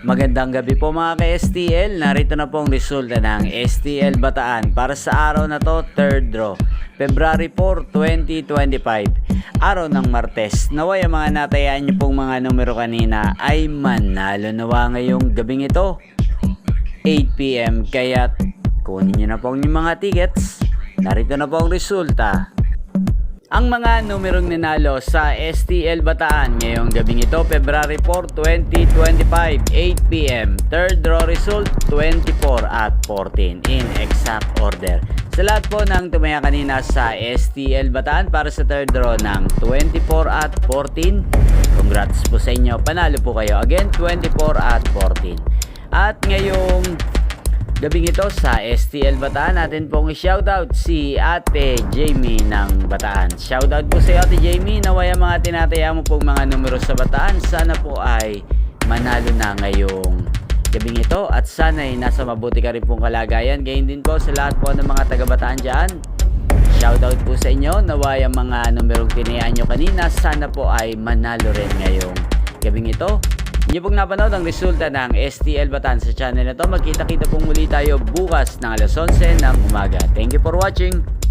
Magandang gabi po mga ka-STL. Narito na po ang resulta ng STL Bataan para sa araw na to, 3rd draw, February 4, 2025, araw ng Martes. Naway ang mga natayaan nyo pong mga numero kanina ay manalo nawa ngayong gabing ito, 8 PM. Kaya kunin nyo na po ang mga tickets. Narito na po ang resulta. Ang mga numerong nanalo sa STL Bataan ngayong gabing ito, February 4, 2025, 8 PM. Third draw result, 24 at 14 in exact order. Sa lahat po ng tumaya kanina sa STL Bataan para sa third draw ng 24 at 14, congrats po sa inyo. Panalo po kayo. Again, 24 at 14. At ngayong gabing ito sa STL Bataan, natin pong i-shoutout si Ate Jamie ng Bataan. Shoutout po sa iyo, Ate Jamie. Naway ang mga tinataya mo pong mga numero sa Bataan, sana po ay manalo na ngayong gabing ito at sana ay nasa mabuti ka rin pong kalagayan. Gayon din po sa lahat po ng mga taga Bataan dyan. Shoutout po sa inyo. Naway ang mga numerong tinayaan nyo kanina, sana po ay manalo rin ngayong gabing ito. Hindi pong napanood ang resulta ng STL Bataan sa channel na to. Magkita-kita pong muli tayo bukas ng alas 11 ng umaga. Thank you for watching.